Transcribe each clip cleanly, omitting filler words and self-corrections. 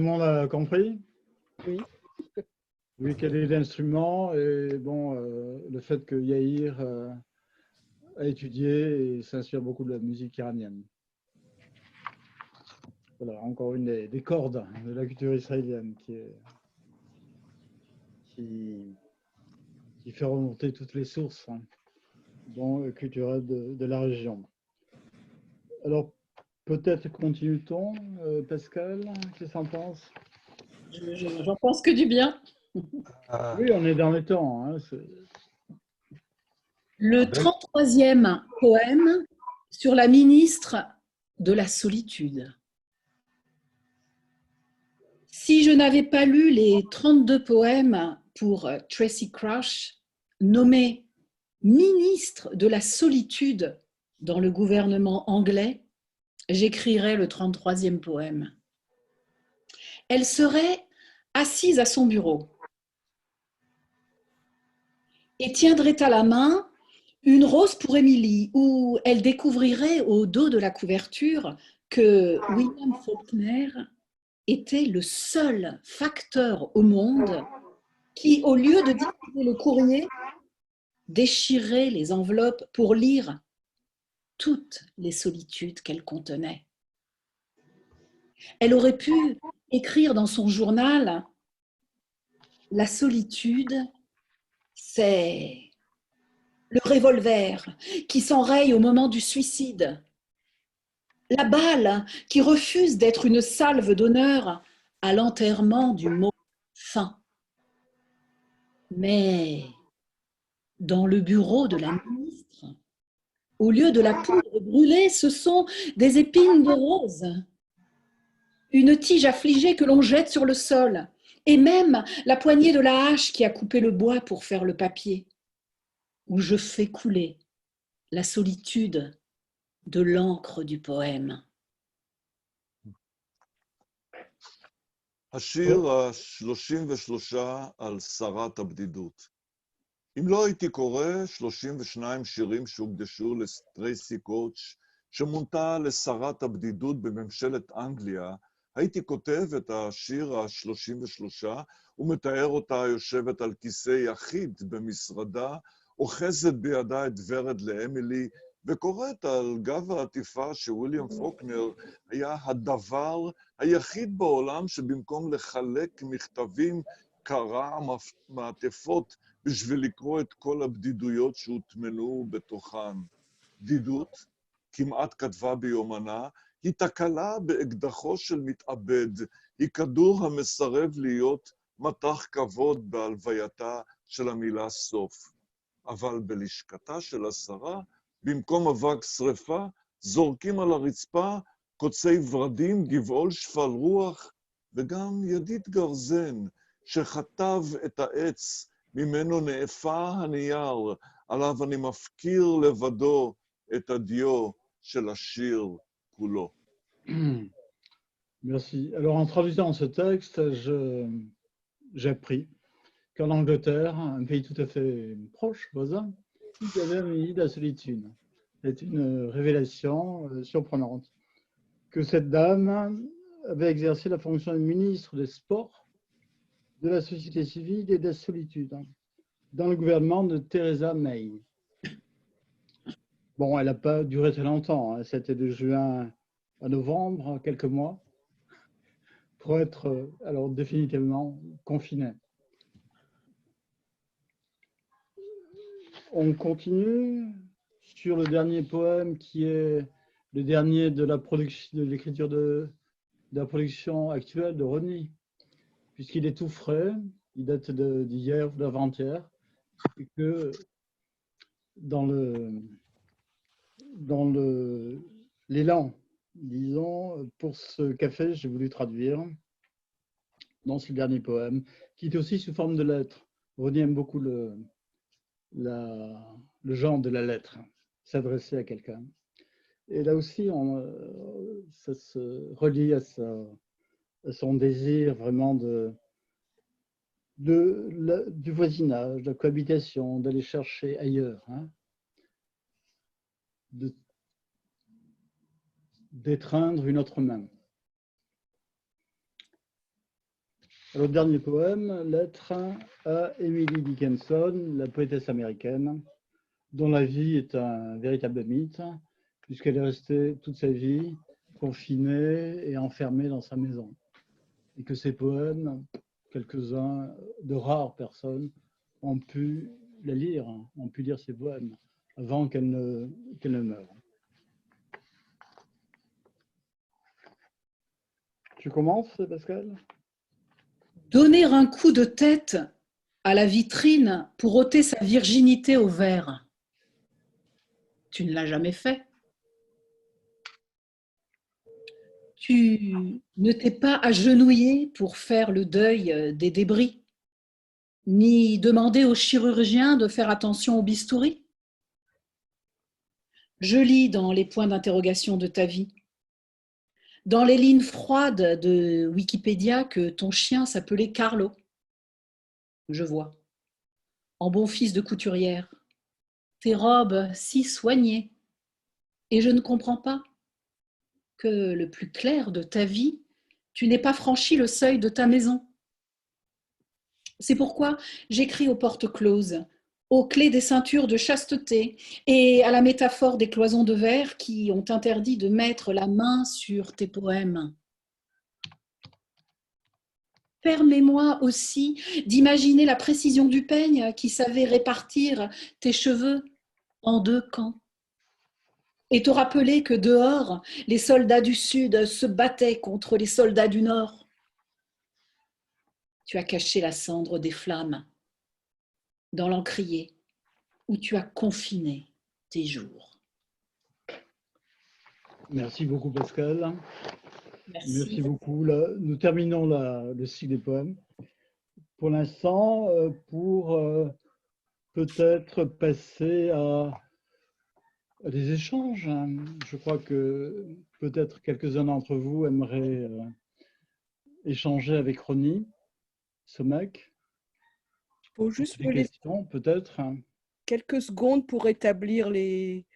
Tout le monde a compris? Oui. Oui, quel est l'instrument et bon, le fait que Yair a étudié et s'inspire beaucoup de la musique iranienne. Voilà, encore une des cordes de la culture israélienne qui fait remonter toutes les sources culturelles de la région. Alors, peut-être continue-t-on, Pascal, qu'est-ce que t'en penses? J'en pense que du bien. Oui, on est dans les temps. Hein, Le 33e poème sur la ministre de la solitude. Si je n'avais pas lu les 32 poèmes pour Tracy Crouch, nommée ministre de la solitude dans le gouvernement anglais, j'écrirais le 33e poème. Elle serait assise à son bureau et tiendrait à la main une rose pour Émilie, où elle découvrirait au dos de la couverture que William Faulkner était le seul facteur au monde qui, au lieu de diffuser le courrier, déchirait les enveloppes pour lire toutes les solitudes qu'elle contenait. Elle aurait pu écrire dans son journal « La solitude, c'est le revolver qui s'enraye au moment du suicide, la balle qui refuse d'être une salve d'honneur à l'enterrement du mot fin. Mais dans le bureau de la ministre, au lieu de la poudre brûlée, ce sont des épines de rose, une tige affligée que l'on jette sur le sol, et même la poignée de la hache qui a coupé le bois pour faire le papier, où je fais couler la solitude de l'encre du poème. השיר ה-33 על שרת הבדידות. אם לא הייתי קורא 32 שירים שהוקדשו לטרייסי קורץ' שמונתה לשרת הבדידות בממשלת אנגליה, הייתי כותב את השיר ה-33 ומתאר אותה יושבת על כיסא יחיד במשרדה, אוחזת בידה את ורד לאמילי, וקוראת על גב העטיפה שוויליאם פוקנר היה הדבר היחיד בעולם שבמקום לחלק מכתבים קרע מעטפות בשביל לקרוא את כל הבדידויות שהוטמנו בתוכן. בדידות, כמעט כתבה ביומנה, היא תקלה באקדחו של מתאבד, היא כדור המסרב להיות מטח כבוד בהלווייתה של המילה סוף. אבל בלשכתה של השרה, במקום אבק שריפה, זורקים על הרצפה קוצי ורדים, גבעול שפל רוח, וגם ידית גרזן, שחטב את העץ, ממנו נאפה הנייר, עליו אני מפקיר לבדו את הדיו של השיר כולו. Merci. Alors, en traduisant ce texte, j'ai appris qu'en Angleterre, un pays tout à fait proche, voisin, il y avait un ministre de la solitude. C'est une révélation surprenante que cette dame avait exercé la fonction de ministre des Sports, de la société civile et de la solitude dans le gouvernement de Theresa May. Bon, elle n'a pas duré très longtemps, hein. C'était de juin à novembre, quelques mois, pour être alors définitivement confinée. On continue sur le dernier poème qui est le dernier de l'écriture de la production actuelle de Rosny, puisqu'il est tout frais, il date d'hier ou d'avant-hier, et que dans l'élan, disons, pour ce café, j'ai voulu traduire dans ce dernier poème, qui est aussi sous forme de lettre. Rosny aime beaucoup le genre de la lettre, s'adresser à quelqu'un. Et là aussi, ça se relie à son désir vraiment du voisinage, de la cohabitation, d'aller chercher ailleurs, hein, d'étreindre une autre main. Le dernier poème, lettre à Emily Dickinson, la poétesse américaine, dont la vie est un véritable mythe, puisqu'elle est restée toute sa vie confinée et enfermée dans sa maison. Et que ses poèmes, quelques-uns de rares personnes, ont pu la lire, ont pu lire ses poèmes avant qu'elle ne meure. Tu commences, Pascal? Donner un coup de tête à la vitrine pour ôter sa virginité au verre. Tu ne l'as jamais fait. Tu ne t'es pas agenouillé pour faire le deuil des débris, ni demandé au chirurgien de faire attention au bistouri. Je lis dans les points d'interrogation de ta vie, dans les lignes froides de Wikipédia, que ton chien s'appelait Carlo. Je vois, en bon fils de couturière, tes robes si soignées, et je ne comprends pas que le plus clair de ta vie, tu n'aies pas franchi le seuil de ta maison. C'est pourquoi j'écris aux portes closes, aux clés des ceintures de chasteté et à la métaphore des cloisons de verre qui ont interdit de mettre la main sur tes poèmes. Permets-moi aussi d'imaginer la précision du peigne qui savait répartir tes cheveux en 2 camps. Et te rappeler que dehors, les soldats du Sud se battaient contre les soldats du Nord. Tu as caché la cendre des flammes dans l'encrier où tu as confiné tes jours. Merci beaucoup, Pascal. Merci beaucoup. Là, nous terminons le cycle des poèmes. Pour l'instant, pour peut-être passer à des échanges. Je crois que peut-être quelques-uns d'entre vous aimeraient échanger avec Ronnie Somek. Il faut juste des questions, peut-être. Quelques secondes pour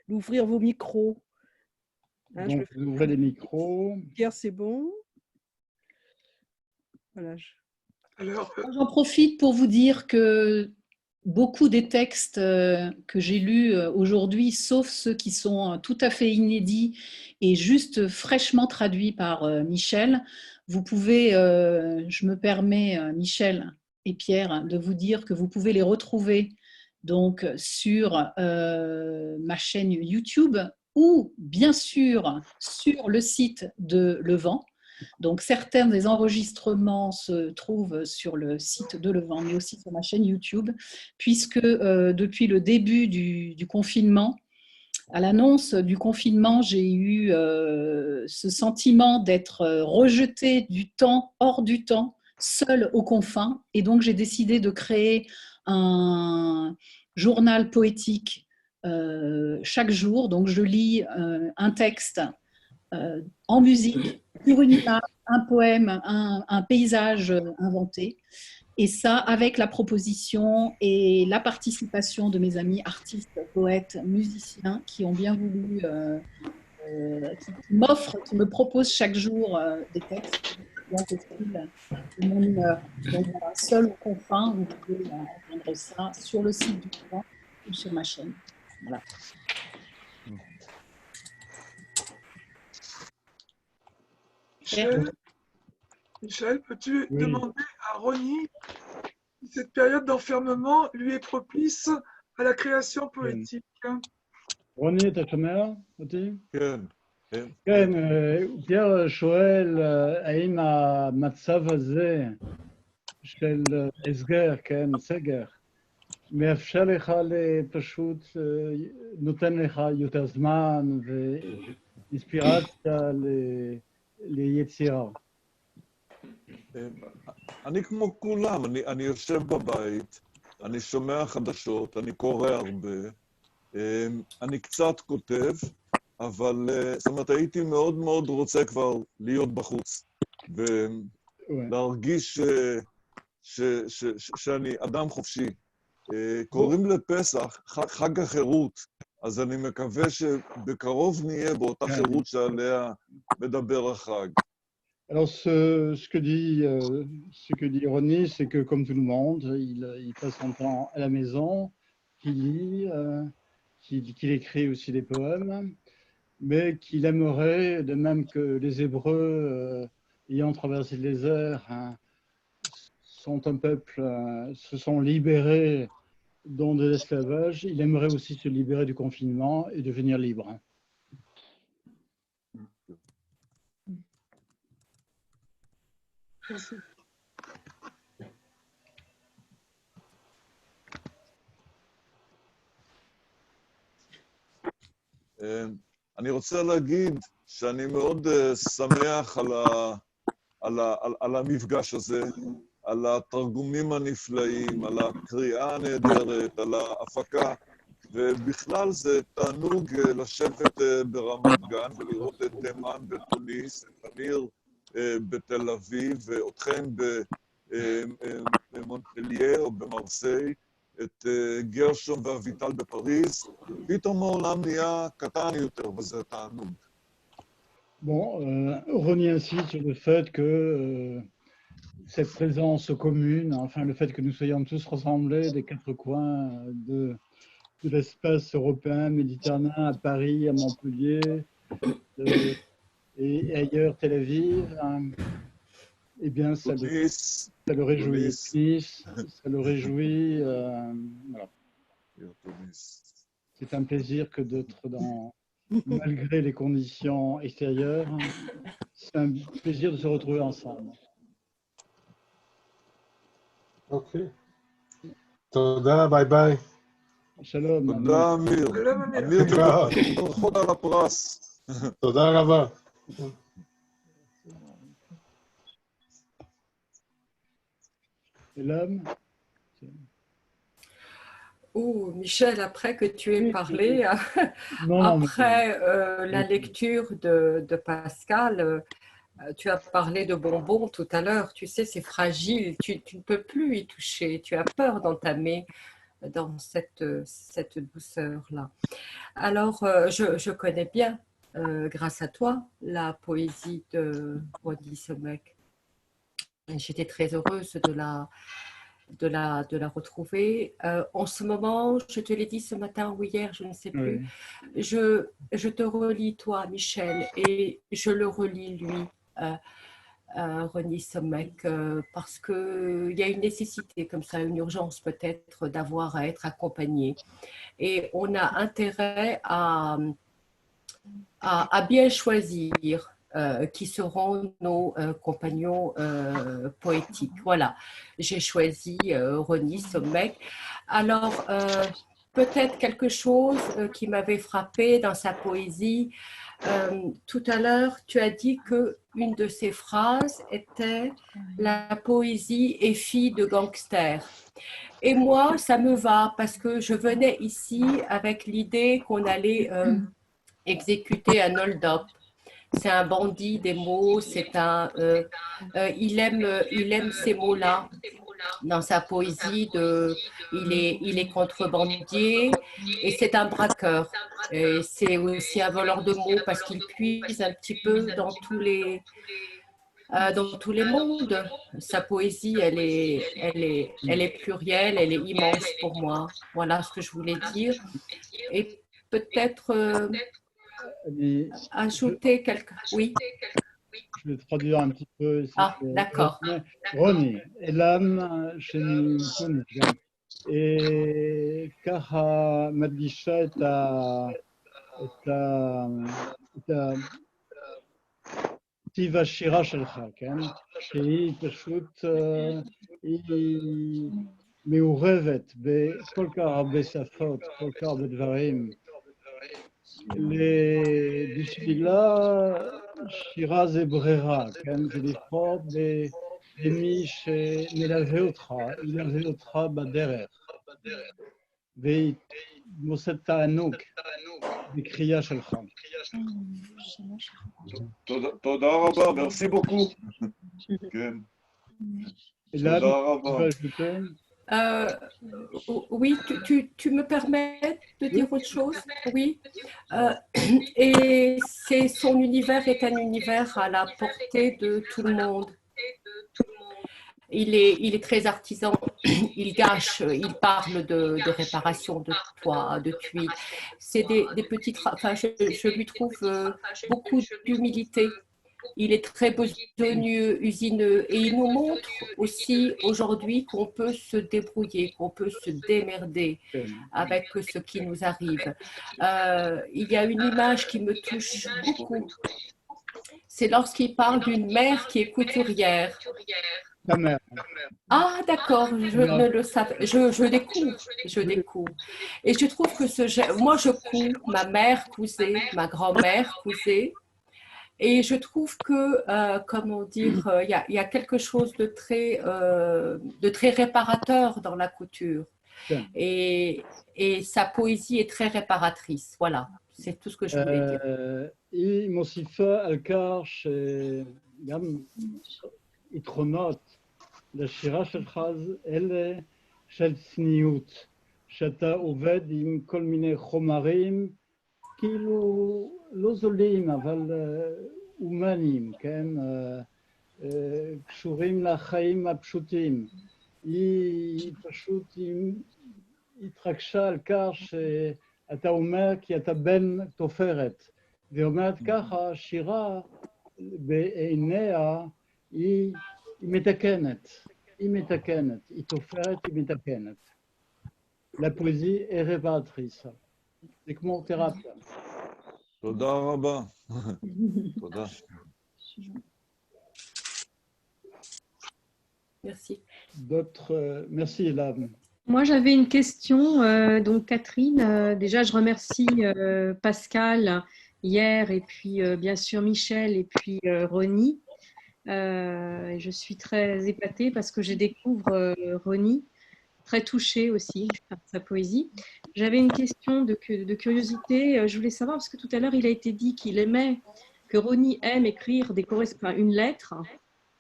l'ouvrir vos micros. Hein, donc, vous ouvrez les micros. Pierre, c'est bon. Voilà. Alors, j'en profite pour vous dire que beaucoup des textes que j'ai lus aujourd'hui, sauf ceux qui sont tout à fait inédits et juste fraîchement traduits par Michel, vous pouvez, je me permets, Michel et Pierre, de vous dire que vous pouvez les retrouver donc sur ma chaîne YouTube ou bien sûr sur le site de Levant. Donc, certains des enregistrements se trouvent sur le site de Levant, mais aussi sur ma chaîne YouTube, puisque depuis le début du confinement, à l'annonce du confinement, j'ai eu ce sentiment d'être rejetée du temps, hors du temps, seule aux confins. Et donc, j'ai décidé de créer un journal poétique chaque jour. Donc, je lis un texte en musique, sur une image, un poème, un paysage inventé. Et ça, avec la proposition et la participation de mes amis artistes, poètes, musiciens qui ont bien voulu, qui me proposent chaque jour des textes de mon humeur. Donc, voilà, seul aux confins, vous pouvez entendre ça sur le site du Levant ou sur ma chaîne. Voilà. Michel, peux-tu demander à Ronnie si cette période d'enfermement lui est propice à la création poétique? רוני, אתה שומע אותי? כן, כן. כן, פייר שואל, האם המצב הזה של הסגר, כן, סגר, מאפשר לך פשוט, נותן לך יותר זמן ואינספירציה ליצירה? אני כמו כולם, אני יושב בבית, אני שומע חדשות, אני קורא הרבה, אני קצת כותב, אבל זאת אומרת, הייתי מאוד מאוד רוצה כבר להיות בחוץ, ולהרגיש שאני אדם חופשי. קוראים לפסח חג החירות, אז אני מקווה שבקרוב נהיה באותה חירות שעליה מדבר החג. Alors, ce que dit Ronnie, c'est que comme tout le monde, il passe son temps à la maison, qu'il lit, qu'il écrit aussi des poèmes, mais qu'il aimerait, de même que les Hébreux, ayant traversé le désert, hein, sont un peuple, se sont libérés de l'esclavage, il aimerait aussi se libérer du confinement et devenir libre. אני רוצה להגיד שאני מאוד שמח על המפגש הזה, על התרגומים הנפלאים, על הקריאה הנהדרת, על ההפקה, ובכלל זה תענוג לשבת ברמת גן ולראות את תימן בתוניס, את אמיר בתל אביב, ואתכם במונפליה או במרסיי, את גרשום ואביטל בפריז. פתאום העולם נהיה קטן יותר, וזה תענוג. Bon, Ronnie insiste sur le fait que cette présence commune, enfin le fait que nous soyons tous rassemblés des quatre coins de l'espace européen, méditerranéen, à Paris, à Montpellier et ailleurs, Tel Aviv, hein, eh bien, ça le réjouit. Ça le réjouit. Voilà. C'est un plaisir que d'être malgré les conditions extérieures, c'est un plaisir de se retrouver ensemble. Ok. תודה, ביי ביי. Shalom. תודה, אמיר. שלום, אמיר. אמיר, ברכות על הפרס. תודה רבה. Et l'homme? Oh, Michel, après que tu aies parlé, Non, après la lecture de Pascal, tu as parlé de bonbons tout à l'heure. Tu sais, c'est fragile, tu ne peux plus y toucher. Tu as peur d'entamer dans cette douceur-là. Alors, je connais bien, grâce à toi, la poésie de Ronnie Sommeck. J'étais très heureuse de la retrouver. En ce moment, je te l'ai dit ce matin ou hier, je ne sais plus, oui. Je te relis toi, Michel, et je le relis lui, Ronnie Sommeck, parce qu'il y a une nécessité comme ça, une urgence peut-être d'avoir à être accompagné. Et on a intérêt à bien choisir qui seront nos compagnons poétiques. Voilà, j'ai choisi Ronnie Sommeck. Alors, peut-être quelque chose qui m'avait frappé dans sa poésie. Tout à l'heure, tu as dit qu'une de ses phrases était « La poésie est fille de gangster ». Et moi, ça me va parce que je venais ici avec l'idée qu'on allait exécuter un hold-up. C'est un bandit des mots, il aime ces mots-là dans sa poésie. Il est contrebandier et c'est un braqueur. Et c'est aussi un voleur de mots parce qu'il puise un petit peu dans tous les mondes. Sa poésie, elle est plurielle, elle est immense pour moi. Voilà ce que je voulais dire. Et peut-être ajouter quelque... Oui. Je vais traduire un petit peu. Ah, d'accord. Ronnie, אילם שנמצא ככה מדגישה את טיב השירה שלך, כן? שהיא פשוט, היא מעורבת בכל כך הרבה שפות, כל כך הרבה דברים. בשבילה שירה זה ברירה, כן? זה לבחור במי שמלווה אותך, ילווה אותך בדרך. והיא מוצאת תענוג בקריאה שלך. תודה רבה, מרסי בוקו. כן. תודה רבה. Euh, oui, tu me permets de dire autre chose? Oui. Et son univers est un univers à la portée de tout le monde. Il est très artisan, il gâche, il parle de réparation de toits, de tuiles. C'est des petites. Enfin, je lui trouve beaucoup d'humilité. Il est très besogneux, usineux, et il nous montre aussi aujourd'hui qu'on peut se débrouiller, qu'on peut se démerder avec ce qui nous arrive. Il y a une image qui me touche beaucoup. C'est lorsqu'il parle d'une mère qui est couturière. Ta mère. Ah, d'accord, je ne le savais. Je découvre. Et je trouve que moi, je couds, ma mère cousait, ma grand-mère cousait. Et je trouve que, comment dire, il y a quelque chose de très réparateur dans la couture. Et sa poésie est très réparatrice. Voilà, c'est tout ce que je voulais dire. היא מוסיפה על כך שגם יתרונות לשירה שלך אלה של צניעות, שאתה עובד עם כל מיני חומרים כאילו לא זולים, אבל הומניים, כן? קשורים לחיים הפשוטים. היא פשוט התרגשה על כך שאתה אומר כי אתה בן תופרת. והיא אומרת ככה, שירה בעיניה היא מתקנת, היא תופרת, היא מתקנת. La poésie est réparatrice. C'est כמו תרפיה. תודה רבה. תודה. Merci. D'autres, merci Ella. Moi, j'avais une question. Donc, Catherine, déjà, je remercie Pascal hier et puis bien sûr Michel et puis Ronnie. Je suis très épatée parce que je découvre Ronnie, très touchée aussi par sa poésie. J'avais une question de curiosité. Je voulais savoir, parce que tout à l'heure, il a été dit que Ronnie aime écrire une lettre,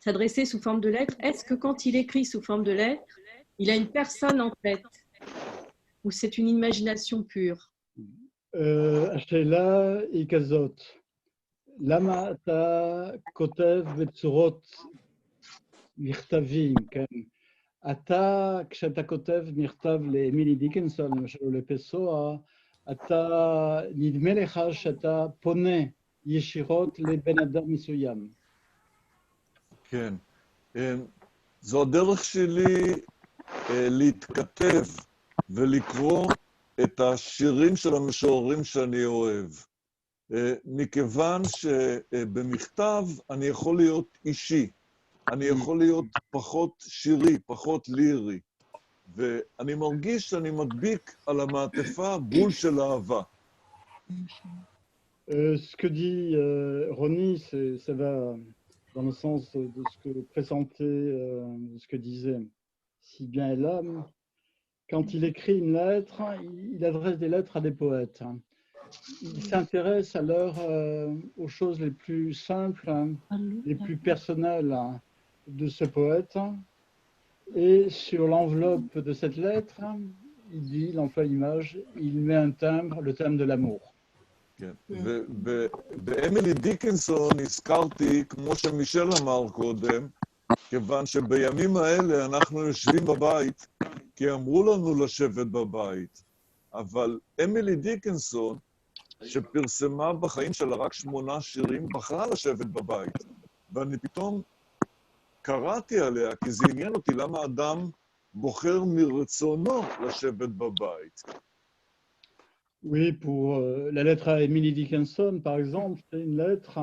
s'adresser sous forme de lettre. Est-ce que quand il écrit sous forme de lettre, il a une personne en tête ou c'est une imagination pure? השאלה היא כזאת, למה אתה כותב בצורות מכתבים, כן? כשאתה כותב מכתב לאמילי דיקנסון, למשל, או לפסואה, נדמה לך שאתה פונה ישירות לבן אדם מסוים. כן. זו הדרך שלי להתכתב ולקרוא את השירים של המשוררים שאני אוהב. מכיוון שבמכתב אני יכול להיות אישי, אני יכול להיות פחות שירי, פחות לירי, ואני מרגיש שאני מדביק על המעטפה בול של אהבה. Ce que dit Ronnie, ça va dans le sens de ce que pressentait, de ce que disait si bien Elam. Quand il écrit une lettre, il adresse des lettres à des poètes. Il s'intéresse alors aux choses les plus simples, les plus personnelles de ce poète. Et sur l'enveloppe de cette lettre, il emploie l'image, il met un timbre, le timbre de l'amour. באמילי דיקנסון הזכרתי, כמו שמישל אמר קודם, כיוון שבימים האלה אנחנו יושבים בבית, כי אמרו לנו לשבת בבית. אבל אמילי דיקנסון, שפרסמה בחיים שלה רק 8 שירים, בחרה לשבת בבית. ואני פתאום קראתי עליה, כי זה עניין אותי למה אדם בוחר מרצונו לשבת בבית. Oui, pour la lettre à Emily Dickinson, par exemple, c'est une lettre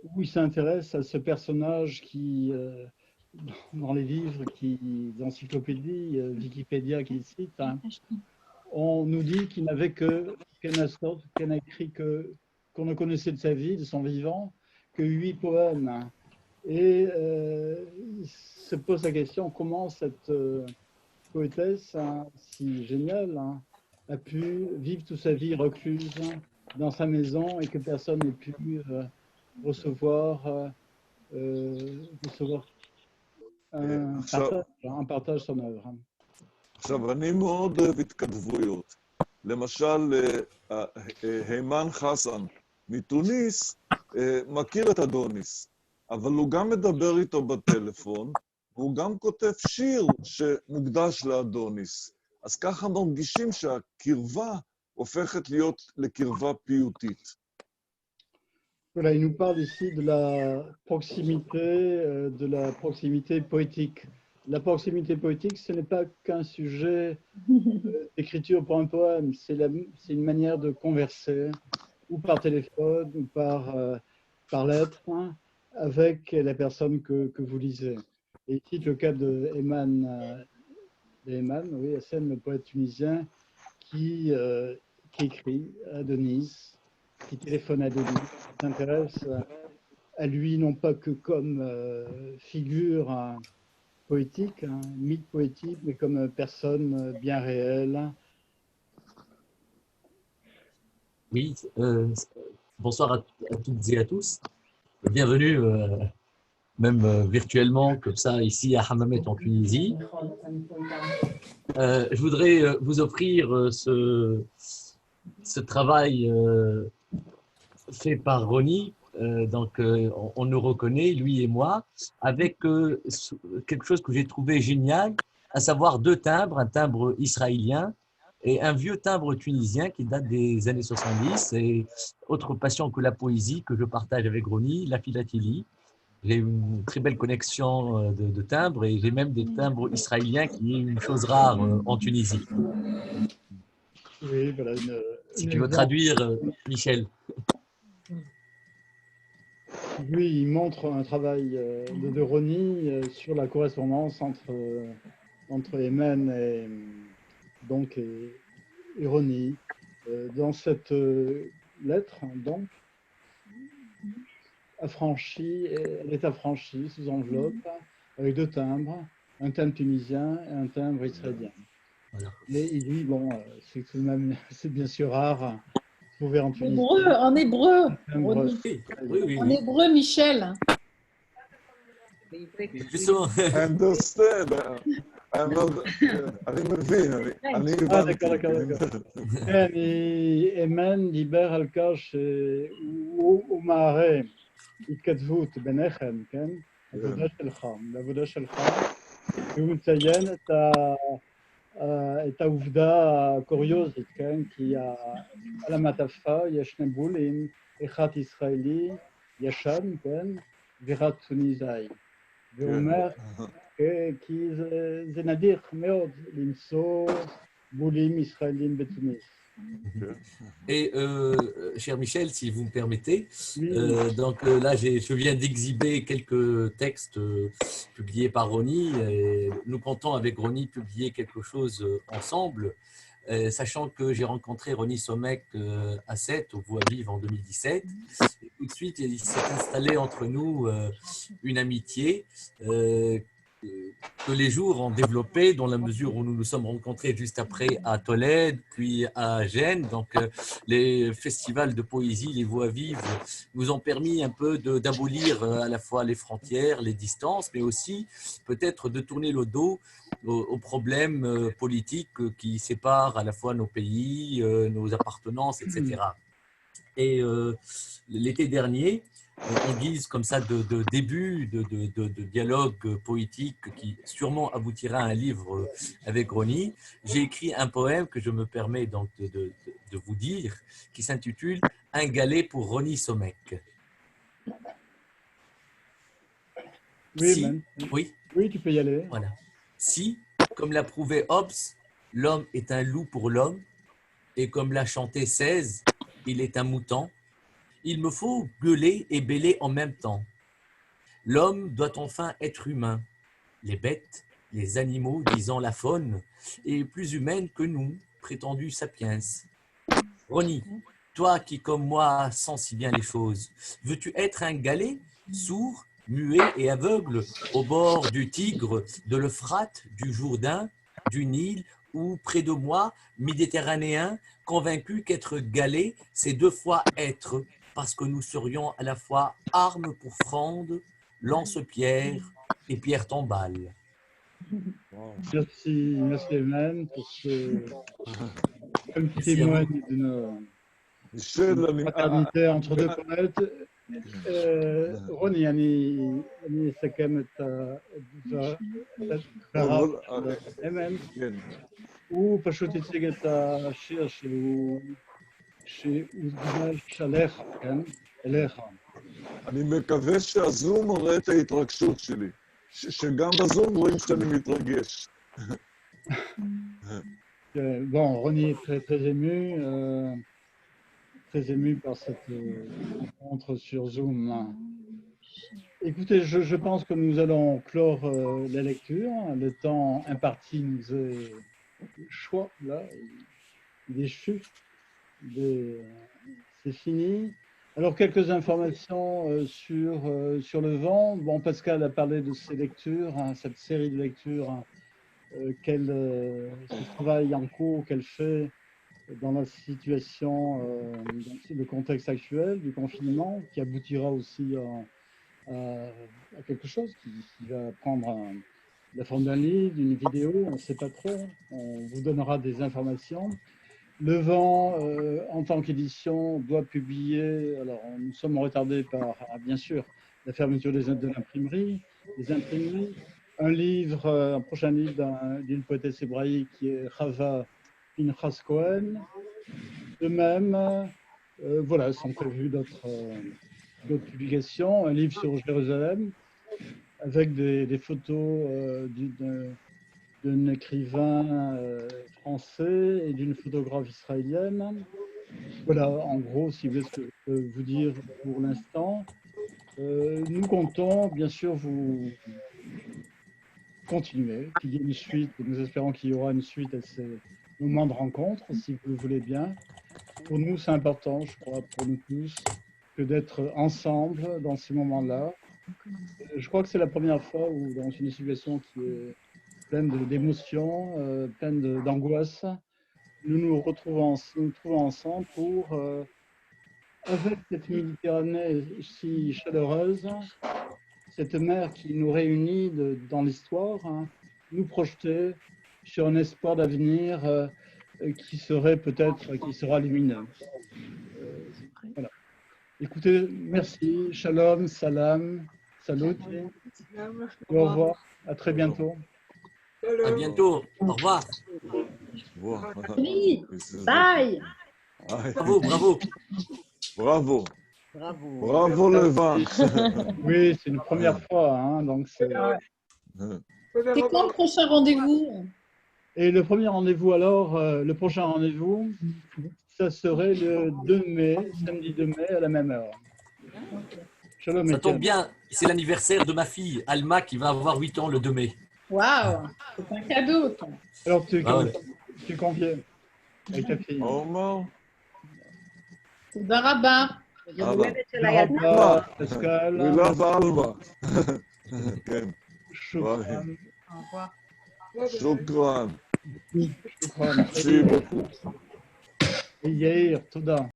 où il s'intéresse à ce personnage qui, dans les livres, l'encyclopédie, Wikipédia qu'il cite, on nous dit qu'il n'avait qu'un écrit qu'on ne connaissait de sa vie, de son vivant, que 8 poèmes. Et il se pose la question comment cette poétesse si géniale a pu vivre toute sa vie recluse dans sa maison et que personne n'ait pu recevoir un partage son œuvre. עכשיו, אני מאוד אוהב התכתבויות. למשל, הימן חסן מתוניס מכיר את אדוניס, אבל הוא גם מדבר איתו בטלפון, והוא גם כותב שיר שמוקדש לאדוניס. אז ככה מרגישים שהקרבה הופכת להיות לקרבה פיוטית. Voilà, il nous parle ici de la proximité poétique. La proximité poétique, ce n'est pas qu'un sujet d'écriture pour un poème, c'est une manière de converser, ou par téléphone, ou par lettre, hein, avec la personne que vous lisez. Et ici, le cas de Eman, oui, Hassen, le poète tunisien, qui écrit à Denise, qui téléphone à Denise, qui s'intéresse à lui non pas que comme figure poétique, un mythe poétique, mais comme personne bien réelle. Oui, bonsoir à toutes et à tous. Bienvenue, même virtuellement, comme ça, ici à Hammamet en Tunisie. Je voudrais vous offrir ce travail fait par Ronnie. Donc, on nous reconnaît, lui et moi, avec quelque chose que j'ai trouvé génial, à savoir deux timbres, un timbre israélien et un vieux timbre tunisien qui date des années 70. Et autre passion que la poésie que je partage avec Ronnie, la philatélie. J'ai une très belle connexion de timbres et j'ai même des timbres israéliens qui est une chose rare en Tunisie. Oui, voilà. Si tu veux traduire, Michel. Oui, il montre un travail de Ronnie sur la correspondance entre Eman et Ronnie. Dans cette lettre, donc, elle est affranchie sous enveloppe avec deux timbres, un timbre tunisien et un timbre israélien. Voilà. Mais il dit, bon, c'est tout de même, c'est bien sûr rare. En hébreu, oui. En hébreu, Michel. Justement. Understand. אני מבין, אני הבנתי. כן, אמן דיבר על כך שהוא מערה התכתבות ביניכם, כן? העבודה שלך, והוא מציין את העובדה הקוריוזית, כן? כי על המעטפה יש שני בולים, אחד ישראלי ישן, כן? ואחד טוניסאי. והוא אומר, כי זה נדיר מאוד למצוא בולים ישראלים בתוניס. Et cher Michel, si vous me permettez, donc là je viens d'exhiber quelques textes publiés par Ronnie. Et nous comptons avec Ronnie publier quelque chose ensemble, sachant que j'ai rencontré Ronnie Somek à Sète, au Voix-Vive en 2017. Et tout de suite, il s'est installé entre nous une amitié que les jours ont développé dans la mesure où nous nous sommes rencontrés juste après à Tolède, puis à Gênes. Donc, les festivals de poésie, les voix vives, nous ont permis un peu d'abolir à la fois les frontières, les distances, mais aussi peut-être de tourner le dos aux problèmes politiques qui séparent à la fois nos pays, nos appartenances, etc. Et l'été dernier, en guise comme ça de début de dialogue poétique qui sûrement aboutira à un livre avec Ronnie, j'ai écrit un poème que je me permets donc de vous dire, qui s'intitule « Un galet pour Ronnie Somek ». Oui, tu peux y aller. Voilà. Si, comme l'a prouvé Hobbes, l'homme est un loup pour l'homme, et comme l'a chanté Cèse, il est un mouton, il me faut gueuler et bêler en même temps. L'homme doit enfin être humain. Les bêtes, les animaux, disant la faune, est plus humaine que nous, prétendus sapiens. Ronnie, toi qui comme moi sens si bien les choses, veux-tu être un galet, sourd, muet et aveugle, au bord du Tigre, de l'Euphrate, du Jourdain, du Nil, ou près de moi, méditerranéen, convaincu qu'être galet, c'est deux fois être, parce que nous serions à la fois armes pour fronde, lance-pierre et pierre tombale. וואו. Merci Eman pour ce, comme qui Merci à témoigne d'une מישל, אני... fraternité entre deux poètes. רוני, אני אסכם את דבריו של אמן. כן. הוא פשוט הציג את השיר שהוא הוקדש עליך, כן? אליך. אני מקווה שהזום רואה את ההתרגשות שלי. שגם בזום רואים שאני מתרגש. Bon, Ronnie est très ému par cette rencontre sur Zoom. Écoutez, je pense que nous allons clore la lecture. Le temps imparti nous est choix, là, il est chu. C'est fini. Alors, quelques informations sur le vent. Bon, Pascal a parlé de ces lectures, hein, cette série de lectures, ce travail en cours qu'elle fait dans la situation, dans le contexte actuel du confinement, qui aboutira aussi à quelque chose qui va prendre la forme d'un livre, d'une vidéo, on ne sait pas trop. On vous donnera des informations. Le Vent, en tant qu'édition, doit publier, alors nous sommes retardés par, bien sûr, la fermeture de l'imprimerie, des imprimeries, un prochain livre d'une poétesse hébraïque qui est Chava Pinchas Cohen. De même, voilà, sont prévues d'autres publications, un livre sur Jérusalem, avec des photos d'un écrivain français et d'une photographe israélienne. Voilà, en gros, si vous voulez ce que je peux vous dire pour l'instant. Nous comptons, bien sûr, vous continuer, qu'il y ait une suite. Nous espérons qu'il y aura une suite à ces moments de rencontre, si vous le voulez bien. Pour nous, c'est important, je crois, pour nous tous, que d'être ensemble dans ces moments-là. Je crois que c'est la première fois où, dans une situation qui est pleine d'émotions, pleine d'angoisse, nous trouvons ensemble pour, avec cette Méditerranée si chaleureuse, cette mer qui nous réunit dans l'histoire, hein, nous projeter sur un espoir d'avenir qui sera lumineux. Voilà. Écoutez, merci, shalom, salam, salut, au revoir, à très bientôt. À bientôt. Au revoir. Oui, bye. Bravo, bravo. Bravo. Bravo. Bravo le vent. Oui, c'est une première fois, hein, donc c'est... C'est quand le prochain rendez-vous? Et le premier rendez-vous alors, le prochain rendez-vous, ça serait le 2 mai, samedi 2 mai à la même heure. Shalom, Ça tombe Étienne. bien, c'est l'anniversaire de ma fille, Alma, qui va avoir 8 ans le 2 mai. Waouh, c'est un cadeau. Toi. Alors tu ouais. conviens avec ta fille. Omar. C'est Baraba. Baraba, Pascal, מילה ואלמה. כן, Shukran. Au revoir. שוקרן. Shukran. merci beaucoup. Et Yair, Toda.